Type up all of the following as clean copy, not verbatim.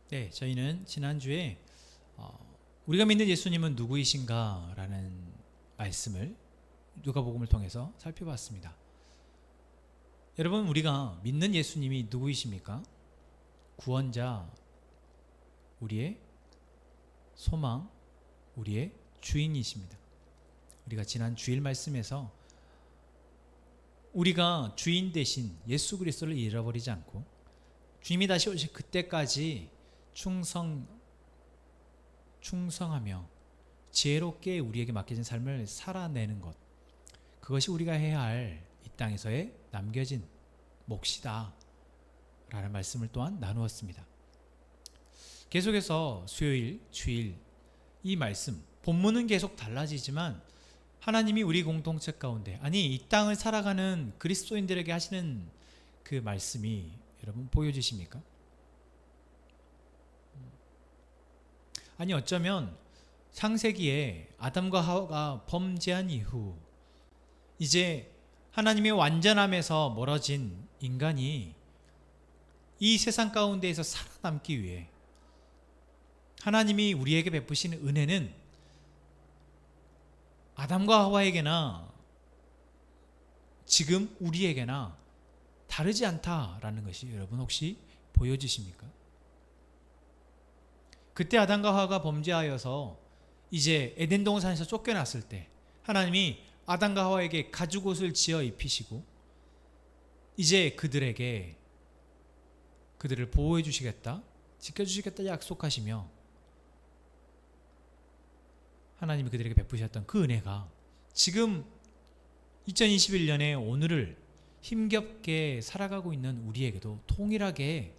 네, 저희는 지난주에 우리가 믿는 예수님은 누구이신가 라는 말씀을 누가복음을 통해서 살펴봤습니다. 여러분, 우리가 믿는 예수님이 누구이십니까? 구원자, 우리의 소망, 우리의 주인이십니다. 우리가 지난 주일 말씀에서 우리가 주인 대신 예수 그리스도를 잃어버리지 않고 주님이 다시 오실 그때까지 충성하며 지혜롭게 우리에게 맡겨진 삶을 살아내는 것, 그것이 우리가 해야 할 이 땅에서의 남겨진 몫이다 라는 말씀을 또한 나누었습니다. 계속해서 수요일, 주일 이 말씀, 본문은 계속 달라지지만 하나님이 우리 공동체 가운데, 아니 이 땅을 살아가는 그리스도인들에게 하시는 그 말씀이 여러분 보여지십니까? 아니 어쩌면 창세기에 아담과 하와가 범죄한 이후 이제 하나님의 완전함에서 멀어진 인간이 이 세상 가운데에서 살아남기 위해 하나님이 우리에게 베푸시는 은혜는 아담과 하와에게나 지금 우리에게나 다르지 않다라는 것이 여러분 혹시 보여지십니까? 그때 아담과 하와가 범죄하여서 이제 에덴 동산에서 쫓겨났을 때 하나님이 아담과 하와에게 가죽옷을 지어 입히시고 이제 그들을 보호해 주시겠다, 지켜주시겠다 약속하시며 하나님이 그들에게 베푸셨던 그 은혜가 지금 2021년의 오늘을 힘겹게 살아가고 있는 우리에게도 통일하게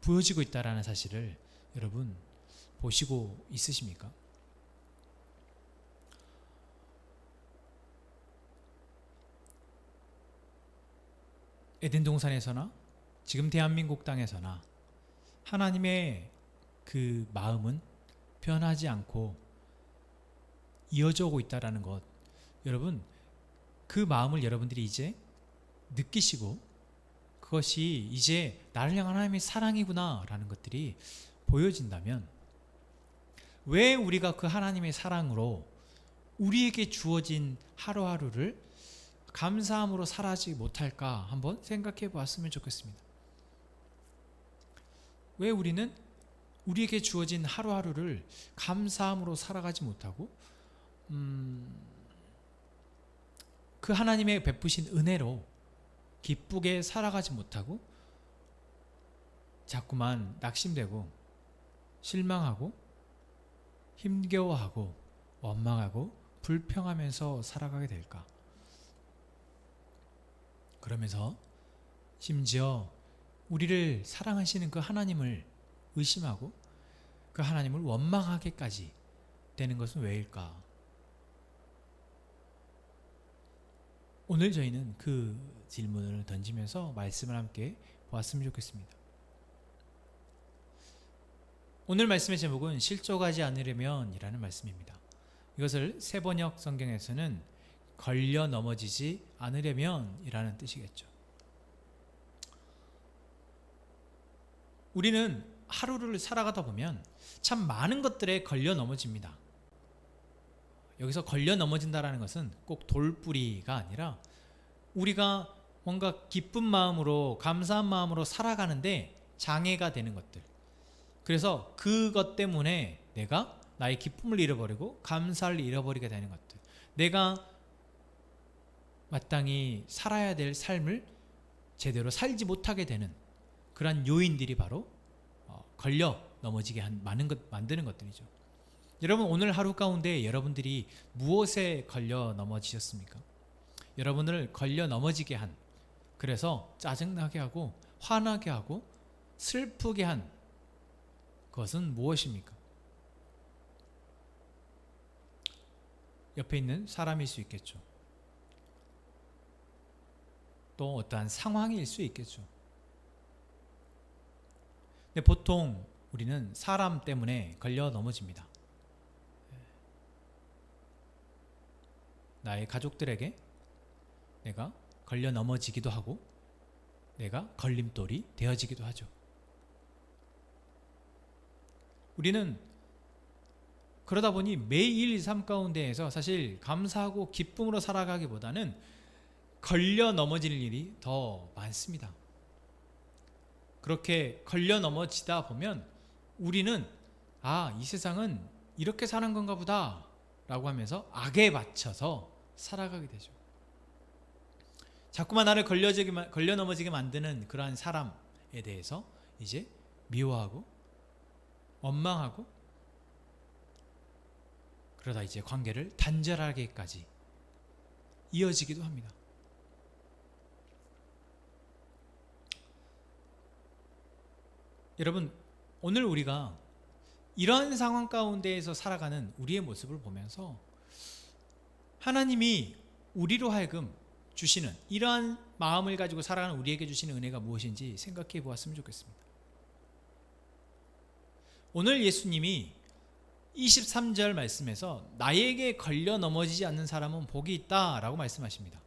보여지고 있다는 사실을 여러분 보시고 있으십니까? 에덴 동산에서나 지금 대한민국 땅에서나 하나님의 그 마음은 변하지 않고 이어져 오고 있다는 것, 여러분 그 마음을 여러분들이 이제 느끼시고 그것이 이제 나를 향한 하나님의 사랑이구나 라는 것들이 보여진다면 왜 우리가 그 하나님의 사랑으로 우리에게 주어진 하루하루를 감사함으로 살아가지 못할까 한번 생각해 보았으면 좋겠습니다. 왜 우리는 우리에게 주어진 하루하루를 감사함으로 살아가지 못하고 그 하나님의 베푸신 은혜로 기쁘게 살아가지 못하고 자꾸만 낙심되고 실망하고 힘겨워하고 원망하고 불평하면서 살아가게 될까? 그러면서 심지어 우리를 사랑하시는 그 하나님을 의심하고 그 하나님을 원망하게까지 되는 것은 왜일까? 오늘 저희는 그 질문을 던지면서 말씀을 함께 보았으면 좋겠습니다. 오늘 말씀의 제목은 실족하지 않으려면 이라는 말씀입니다. 이것을 새번역 성경에서는 걸려 넘어지지 않으려면 이라는 뜻이겠죠. 우리는 하루를 살아가다 보면 참 많은 것들에 걸려 넘어집니다. 여기서 걸려 넘어진다는 것은 꼭 돌뿌리가 아니라 우리가 뭔가 기쁜 마음으로 감사한 마음으로 살아가는데 장애가 되는 것들, 그래서 그것 때문에 내가 나의 기쁨을 잃어버리고 감사를 잃어버리게 되는 것들, 내가 마땅히 살아야 될 삶을 제대로 살지 못하게 되는 그러한 요인들이 바로 걸려 넘어지게 만드는 것들이죠. 여러분, 오늘 하루 가운데 여러분들이 무엇에 걸려 넘어지셨습니까? 여러분을 걸려 넘어지게 한, 그래서 짜증나게 하고 화나게 하고 슬프게 한 그것은 무엇입니까? 옆에 있는 사람일 수 있겠죠. 또 어떠한 상황일 수 있겠죠. 근데 보통 우리는 사람 때문에 걸려 넘어집니다. 나의 가족들에게 내가 걸려 넘어지기도 하고 내가 걸림돌이 되어지기도 하죠. 우리는 그러다 보니 매일 삶 가운데에서 사실 감사하고 기쁨으로 살아가기보다는 걸려 넘어질 일이 더 많습니다. 그렇게 걸려 넘어지다 보면 우리는 이 세상은 이렇게 사는 건가 보다 라고 하면서 악에 맞춰서 살아가게 되죠. 자꾸만 나를 걸려 넘어지게 만드는 그러한 사람에 대해서 이제 미워하고 원망하고, 그러다 이제 관계를 단절하게까지 이어지기도 합니다. 여러분, 오늘 우리가 이러한 상황 가운데에서 살아가는 우리의 모습을 보면서 하나님이 우리로 하여금 주시는, 이러한 마음을 가지고 살아가는 우리에게 주시는 은혜가 무엇인지 생각해 보았으면 좋겠습니다. 오늘 예수님이 23절 말씀에서 나에게 걸려 넘어지지 않는 사람은 복이 있다 라고 말씀하십니다.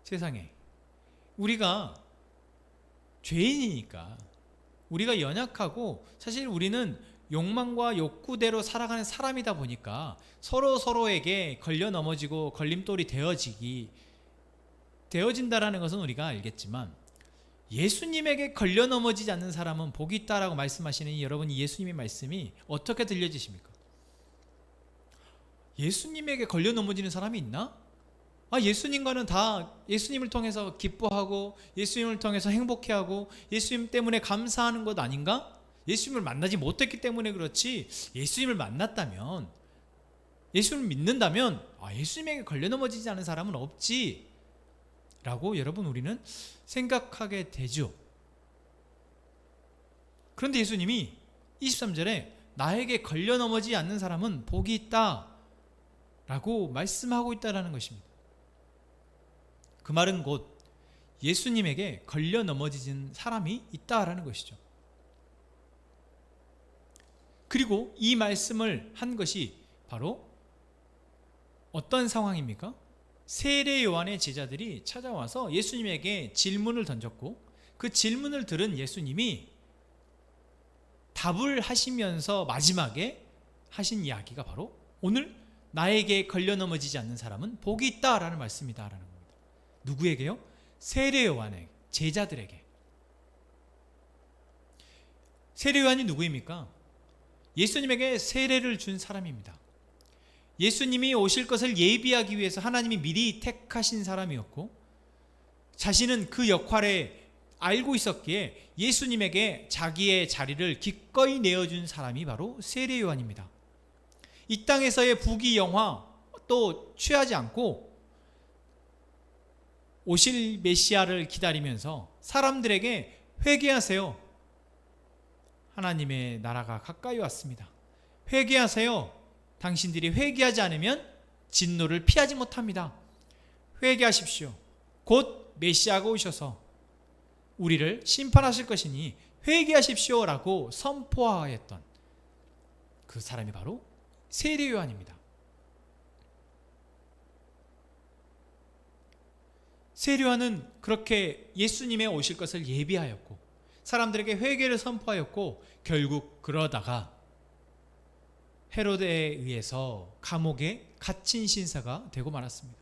세상에, 우리가 죄인이니까, 우리가 연약하고 사실 우리는 욕망과 욕구대로 살아가는 사람이다 보니까 서로에게 걸려 넘어지고 걸림돌이 되어진다라는 것은 우리가 알겠지만, 예수님에게 걸려 넘어지지 않는 사람은 복이 있다라고 말씀하시는 여러분, 이 예수님의 말씀이 어떻게 들려지십니까? 예수님에게 걸려 넘어지는 사람이 있나? 예수님과는 다 예수님을 통해서 기뻐하고 예수님을 통해서 행복해하고 예수님 때문에 감사하는 것 아닌가? 예수님을 만나지 못했기 때문에 그렇지, 예수님을 만났다면, 예수님을 믿는다면 예수님에게 걸려 넘어지지 않은 사람은 없지 라고 여러분 우리는 생각하게 되죠. 그런데 예수님이 23절에 나에게 걸려 넘어지지 않는 사람은 복이 있다 라고 말씀하고 있다는 것입니다. 그 말은 곧 예수님에게 걸려 넘어지는 사람이 있다라는 것이죠. 그리고 이 말씀을 한 것이 바로 어떤 상황입니까? 세례 요한의 제자들이 찾아와서 예수님에게 질문을 던졌고, 그 질문을 들은 예수님이 답을 하시면서 마지막에 하신 이야기가 바로 오늘 나에게 걸려 넘어지지 않는 사람은 복이 있다라는 말씀이다라는 겁니다. 누구에게요? 세례 요한의 제자들에게. 세례 요한이 누구입니까? 예수님에게 세례를 준 사람입니다. 예수님이 오실 것을 예비하기 위해서 하나님이 미리 택하신 사람이었고, 자신은 그 역할에 알고 있었기에 예수님에게 자기의 자리를 기꺼이 내어준 사람이 바로 세례 요한입니다. 이 땅에서의 부귀 영화 또 취하지 않고 오실 메시아를 기다리면서 사람들에게 회개하세요, 하나님의 나라가 가까이 왔습니다, 회개하세요, 당신들이 회개하지 않으면 진노를 피하지 못합니다, 회개하십시오, 곧 메시아가 오셔서 우리를 심판하실 것이니 회개하십시오 라고 선포하였던 그 사람이 바로 세례 요한입니다. 세례 요한은 그렇게 예수님의 오실 것을 예비하였고 사람들에게 회개를 선포하였고, 결국 그러다가 헤로데에 의해서 감옥에 갇힌 신사가 되고 말았습니다.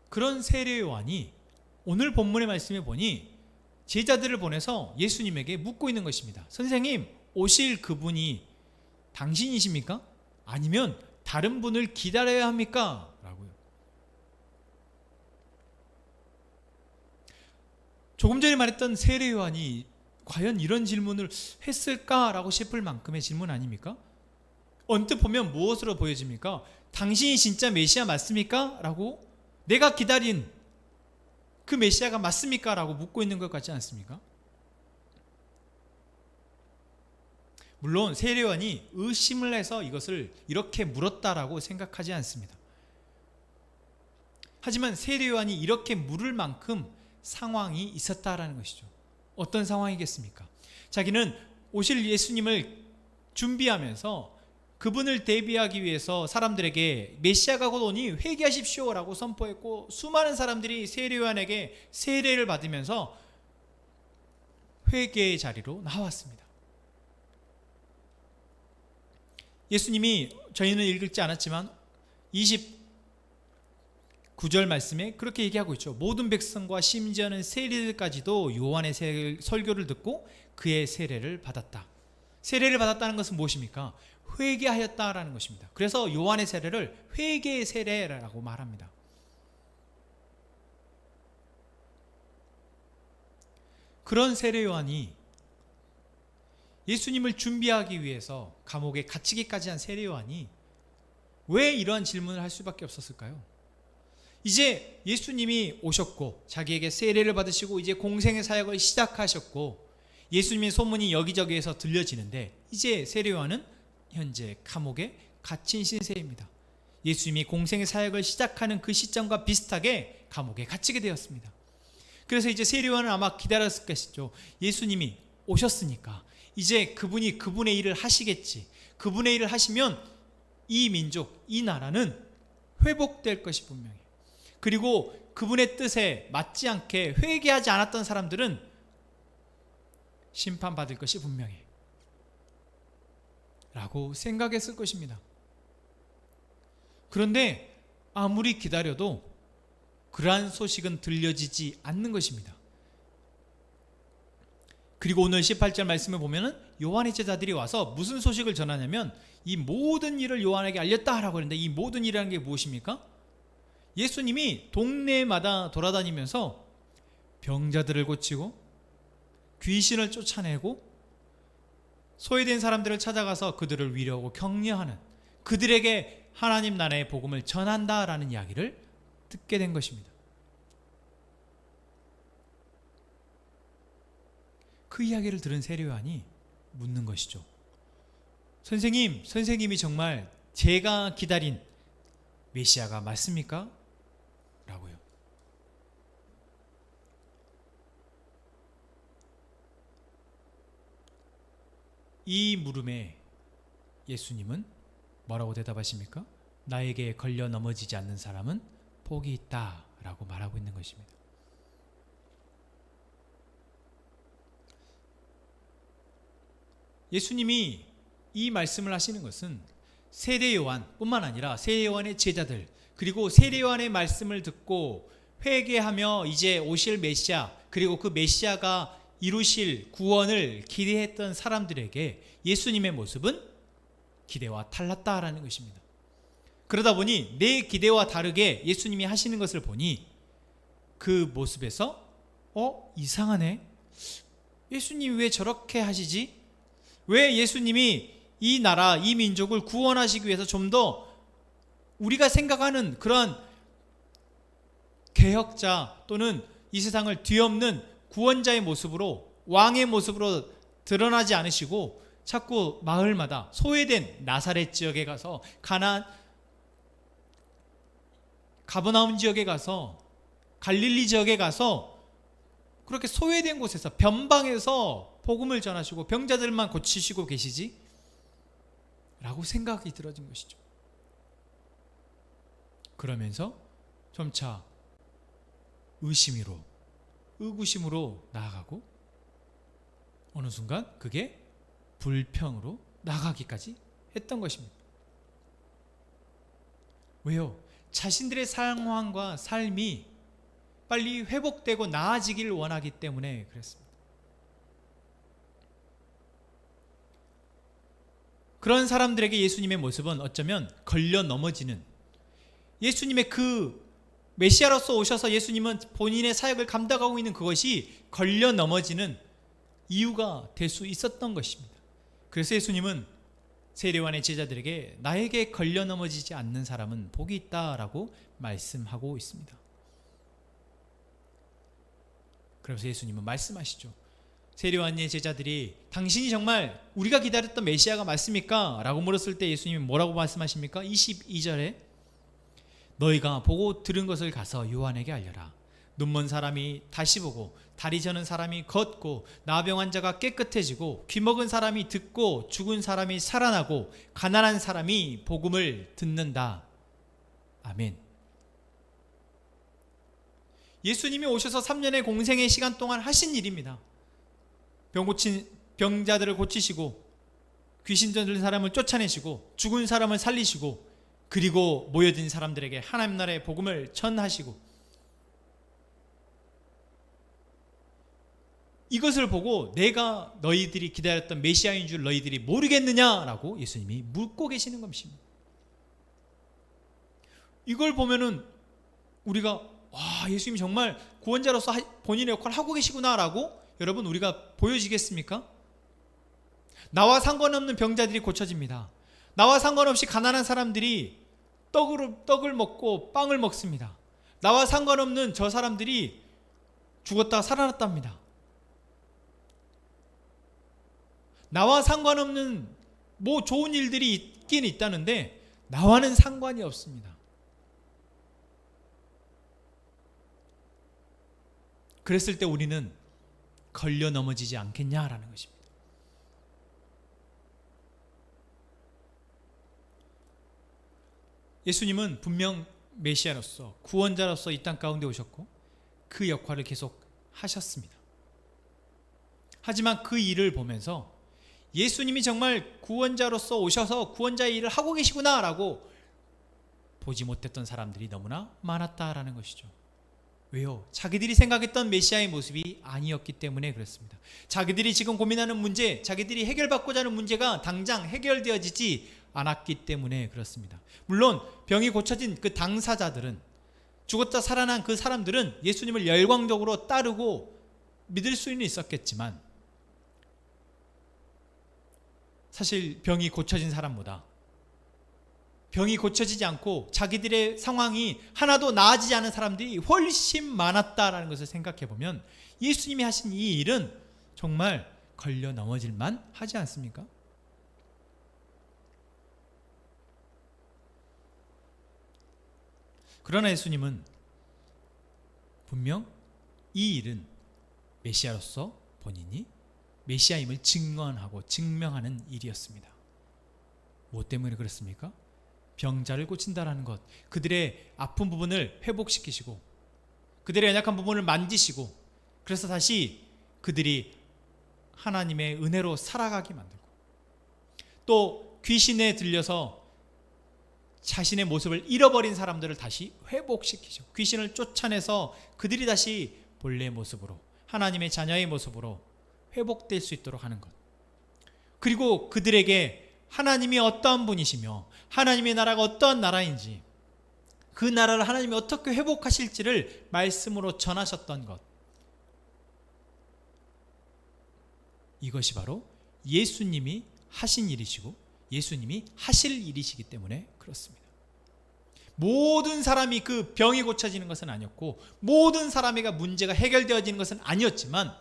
그런 세례 요한이 오늘 본문의 말씀에 보니 제자들을 보내서 예수님에게 묻고 있는 것입니다. 선생님, 오실 그분이 당신이십니까? 아니면 다른 분을 기다려야 합니까? 라고요. 조금 전에 말했던 세례 요한이 과연 이런 질문을 했을까라고 싶을 만큼의 질문 아닙니까? 언뜻 보면 무엇으로 보여집니까? 당신이 진짜 메시아 맞습니까? 라고, 내가 기다린 그 메시아가 맞습니까? 라고 묻고 있는 것 같지 않습니까? 물론 세례 요한이 의심을 해서 이것을 이렇게 물었다라고 생각하지 않습니다. 하지만 세례 요한이 이렇게 물을 만큼 상황이 있었다라는 것이죠. 어떤 상황이겠습니까? 자기는 오실 예수님을 준비하면서 그분을 대비하기 위해서 사람들에게 메시아가 곧 오니 회개하십시오 라고 선포했고, 수많은 사람들이 세례 요한에게 세례를 받으면서 회개의 자리로 나왔습니다. 예수님이 저희는 읽지 않았지만 29절 말씀에 그렇게 얘기하고 있죠. 모든 백성과 심지어는 세리들까지도 요한의 설교를 듣고 그의 세례를 받았다. 세례를 받았다는 것은 무엇입니까? 회개하였다라는 것입니다. 그래서 요한의 세례를 회개의 세례라고 말합니다. 그런 세례 요한이 예수님을 준비하기 위해서 감옥에 갇히기까지 한 세례 요한이 왜 이러한 질문을 할 수밖에 없었을까요? 이제 예수님이 오셨고 자기에게 세례를 받으시고 이제 공생의 사역을 시작하셨고 예수님의 소문이 여기저기에서 들려지는데 이제 세례 요한은 현재 감옥에 갇힌 신세입니다. 예수님이 공생의 사역을 시작하는 그 시점과 비슷하게 감옥에 갇히게 되었습니다. 그래서 이제 세례 요한은 아마 기다렸을 것이죠. 예수님이 오셨으니까 이제 그분이 그분의 일을 하시겠지. 그분의 일을 하시면 이 민족, 이 나라는 회복될 것이 분명해요. 그리고 그분의 뜻에 맞지 않게 회개하지 않았던 사람들은 심판받을 것이 분명해 라고 생각했을 것입니다. 그런데 아무리 기다려도 그러한 소식은 들려지지 않는 것입니다. 그리고 오늘 18절 말씀을 보면은 요한의 제자들이 와서 무슨 소식을 전하냐면 이 모든 일을 요한에게 알렸다라고 하는데 이 모든 일이라는 게 무엇입니까? 예수님이 동네마다 돌아다니면서 병자들을 고치고 귀신을 쫓아내고 소외된 사람들을 찾아가서 그들을 위로하고 격려하는, 그들에게 하나님 나라의 복음을 전한다라는 이야기를 듣게 된 것입니다. 그 이야기를 들은 세례 요한이 묻는 것이죠. 선생님이 정말 제가 기다린 메시아가 맞습니까? 라고요. 이 물음에 예수님은 뭐라고 대답하십니까? 나에게 걸려 넘어지지 않는 사람은 복이 있다 라고 말하고 있는 것입니다. 예수님이 이 말씀을 하시는 것은 세례 요한 뿐만 아니라 세례 요한의 제자들, 그리고 세례 요한의 말씀을 듣고 회개하며 이제 오실 메시아, 그리고 그 메시아가 이루실 구원을 기대했던 사람들에게 예수님의 모습은 기대와 달랐다라는 것입니다. 그러다 보니 내 기대와 다르게 예수님이 하시는 것을 보니 그 모습에서 이상하네, 예수님 왜 저렇게 하시지? 왜 예수님이 이 나라, 이 민족을 구원하시기 위해서 좀 더 우리가 생각하는 그런 개혁자 또는 이 세상을 뒤엎는 구원자의 모습으로, 왕의 모습으로 드러나지 않으시고 자꾸 마을마다 소외된 나사렛 지역에 가서, 가버나움 지역에 가서, 갈릴리 지역에 가서 그렇게 소외된 곳에서 변방에서 복음을 전하시고 병자들만 고치시고 계시지? 라고 생각이 들어진 것이죠. 그러면서 점차 의구심으로 나아가고 어느 순간 그게 불평으로 나가기까지 했던 것입니다. 왜요? 자신들의 상황과 삶이 빨리 회복되고 나아지기를 원하기 때문에 그랬습니다. 그런 사람들에게 예수님의 모습은 어쩌면 걸려 넘어지는, 예수님의 그 메시아로서 오셔서 예수님은 본인의 사역을 감당하고 있는 그것이 걸려 넘어지는 이유가 될 수 있었던 것입니다. 그래서 예수님은 세례 요한의 제자들에게 나에게 걸려 넘어지지 않는 사람은 복이 있다라고 말씀하고 있습니다. 그래서 예수님은 말씀하시죠. 세례 요한의 제자들이 당신이 정말 우리가 기다렸던 메시아가 맞습니까? 라고 물었을 때 예수님이 뭐라고 말씀하십니까? 22절에 너희가 보고 들은 것을 가서 요한에게 알려라. 눈먼 사람이 다시 보고, 다리 저는 사람이 걷고, 나병 자가 깨끗해지고, 귀먹은 사람이 듣고, 죽은 사람이 살아나고, 가난한 사람이 복음을 듣는다. 아멘. 예수님이 오셔서 3년의 공생의 시간 동안 하신 일입니다. 병자들을 고치시고 귀신 들린 사람을 쫓아내시고 죽은 사람을 살리시고 그리고 모여든 사람들에게 하나님 나라의 복음을 전하시고 이것을 보고 내가 너희들이 기다렸던 메시아인 줄 너희들이 모르겠느냐라고 예수님이 묻고 계시는 것입니다. 이걸 보면은 우리가 예수님이 정말 구원자로서 본인의 역할을 하고 계시구나라고 여러분 우리가 보여지겠습니까? 나와 상관없는 병자들이 고쳐집니다. 나와 상관없이 가난한 사람들이 떡을 먹고 빵을 먹습니다. 나와 상관없는 저 사람들이 죽었다가 살아났답니다. 나와 상관없는 뭐 좋은 일들이 있긴 있다는데 나와는 상관이 없습니다. 그랬을 때 우리는 걸려 넘어지지 않겠냐라는 것입니다. 예수님은 분명 메시아로서 구원자로서 이 땅 가운데 오셨고 그 역할을 계속 하셨습니다. 하지만 그 일을 보면서 예수님이 정말 구원자로서 오셔서 구원자의 일을 하고 계시구나 라고 보지 못했던 사람들이 너무나 많았다라는 것이죠. 왜요? 자기들이 생각했던 메시아의 모습이 아니었기 때문에 그렇습니다. 자기들이 지금 고민하는 문제, 자기들이 해결받고자 하는 문제가 당장 해결되어지지 않았기 때문에 그렇습니다. 물론 병이 고쳐진 그 당사자들은, 죽었다 살아난 그 사람들은 예수님을 열광적으로 따르고 믿을 수는 있었겠지만 사실 병이 고쳐진 사람보다 병이 고쳐지지 않고 자기들의 상황이 하나도 나아지지 않은 사람들이 훨씬 많았다라는 것을 생각해 보면 예수님이 하신 이 일은 정말 걸려 넘어질만 하지 않습니까? 그러나 예수님은 분명 이 일은 메시아로서 본인이 메시아임을 증언하고 증명하는 일이었습니다. 무엇 때문에 그렇습니까? 병자를 고친다라는 것, 그들의 아픈 부분을 회복시키시고 그들의 연약한 부분을 만지시고 그래서 다시 그들이 하나님의 은혜로 살아가게 만들고 또 귀신에 들려서 자신의 모습을 잃어버린 사람들을 다시 회복시키죠. 귀신을 쫓아내서 그들이 다시 본래의 모습으로 하나님의 자녀의 모습으로 회복될 수 있도록 하는 것. 그리고 그들에게 하나님이 어떠한 분이시며 하나님의 나라가 어떠한 나라인지 그 나라를 하나님이 어떻게 회복하실지를 말씀으로 전하셨던 것. 이것이 바로 예수님이 하신 일이시고 예수님이 하실 일이시기 때문에 그렇습니다. 모든 사람이 그 병이 고쳐지는 것은 아니었고 모든 사람에게 문제가 해결되어지는 것은 아니었지만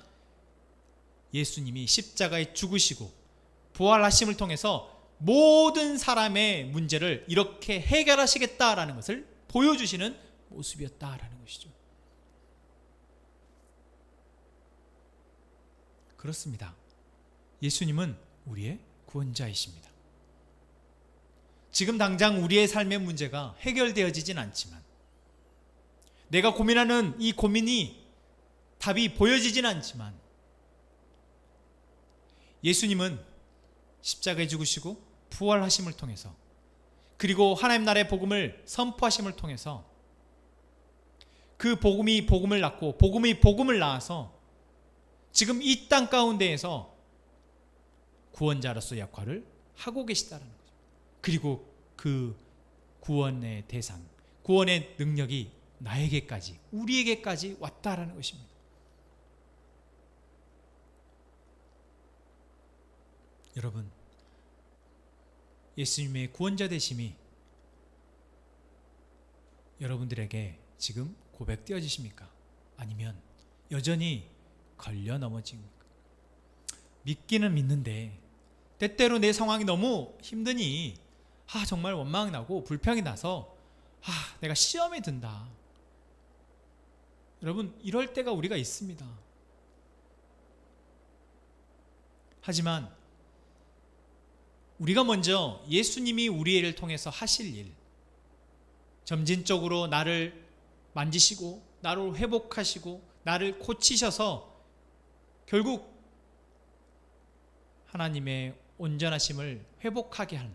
예수님이 십자가에 죽으시고 부활하심을 통해서 모든 사람의 문제를 이렇게 해결하시겠다라는 것을 보여주시는 모습이었다라는 것이죠. 그렇습니다. 예수님은 우리의 구원자이십니다. 지금 당장 우리의 삶의 문제가 해결되어지진 않지만 내가 고민하는 이 고민이 답이 보여지진 않지만 예수님은 십자가에 죽으시고 부활하심을 통해서 그리고 하나님 나라의 복음을 선포하심을 통해서 그 복음이 복음을 낳고 복음이 복음을 낳아서 지금 이 땅 가운데에서 구원자로서 역할을 하고 계시다는 거죠. 그리고 그 구원의 대상, 구원의 능력이 나에게까지, 우리에게까지 왔다라는 것입니다. 여러분, 예수님의 구원자 되심이 여러분들에게 지금 고백되어지십니까? 아니면 여전히 걸려 넘어집니까? 믿기는 믿는데 때때로 내 상황이 너무 힘드니 정말 원망이 나고 불평이 나서 내가 시험에 든다. 여러분, 이럴 때가 우리가 있습니다. 하지만 우리가 먼저 예수님이 우리를 통해서 하실 일, 점진적으로 나를 만지시고 나를 회복하시고 나를 고치셔서 결국 하나님의 온전하심을 회복하게 하는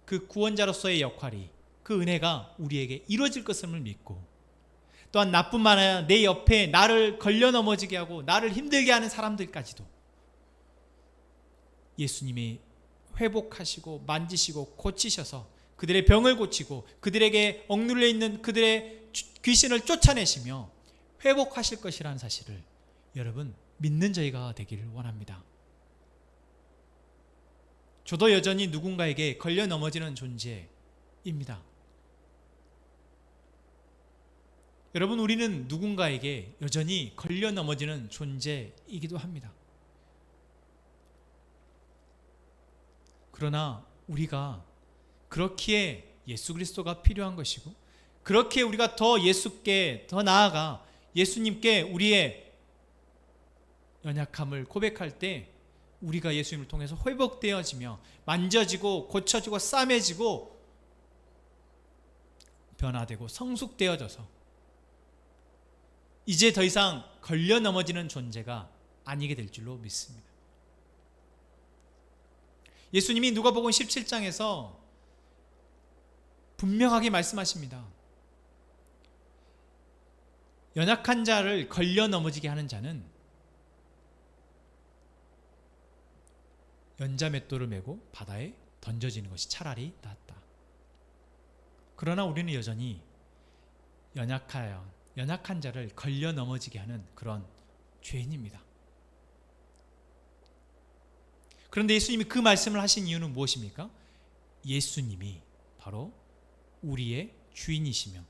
그 구원자로서의 역할이, 그 은혜가 우리에게 이루어질 것을 믿고, 또한 나뿐만 아니라 내 옆에 나를 걸려 넘어지게 하고 나를 힘들게 하는 사람들까지도 예수님이 회복하시고 만지시고 고치셔서 그들의 병을 고치고 그들에게 억눌려 있는 그들의 귀신을 쫓아내시며 회복하실 것이라는 사실을 여러분 믿는 저희가 되기를 원합니다. 저도 여전히 누군가에게 걸려 넘어지는 존재입니다. 여러분, 우리는 누군가에게 여전히 걸려 넘어지는 존재이기도 합니다. 그러나 우리가 그렇기에 예수 그리스도가 필요한 것이고, 그렇게 우리가 더 예수께 더 나아가 예수님께 우리의 연약함을 고백할 때 우리가 예수님을 통해서 회복되어지며 만져지고 고쳐지고 싸매지고 변화되고 성숙되어져서 이제 더 이상 걸려 넘어지는 존재가 아니게 될 줄로 믿습니다. 예수님이 누가복음 17장에서 분명하게 말씀하십니다. 연약한 자를 걸려 넘어지게 하는 자는 연자맷돌을 메고 바다에 던져지는 것이 차라리 낫다. 그러나 우리는 여전히 연약한 자를 걸려 넘어지게 하는 그런 죄인입니다. 그런데 예수님이 그 말씀을 하신 이유는 무엇입니까? 예수님이 바로 우리의 주인이시며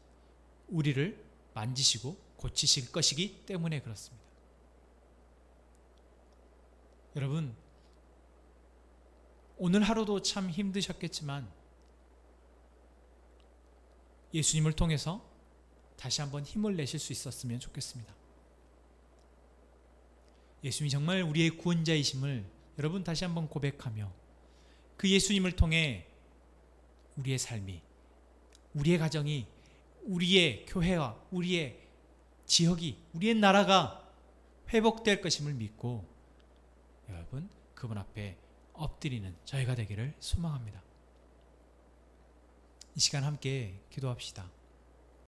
우리를 만지시고 고치실 것이기 때문에 그렇습니다. 여러분, 오늘 하루도 참 힘드셨겠지만 예수님을 통해서 다시 한번 힘을 내실 수 있었으면 좋겠습니다. 예수님이 정말 우리의 구원자이심을 여러분 다시 한번 고백하며 그 예수님을 통해 우리의 삶이, 우리의 가정이, 우리의 교회와 우리의 지역이, 우리의 나라가 회복될 것임을 믿고 여러분 그분 앞에 엎드리는 저희가 되기를 소망합니다. 이 시간 함께 기도합시다.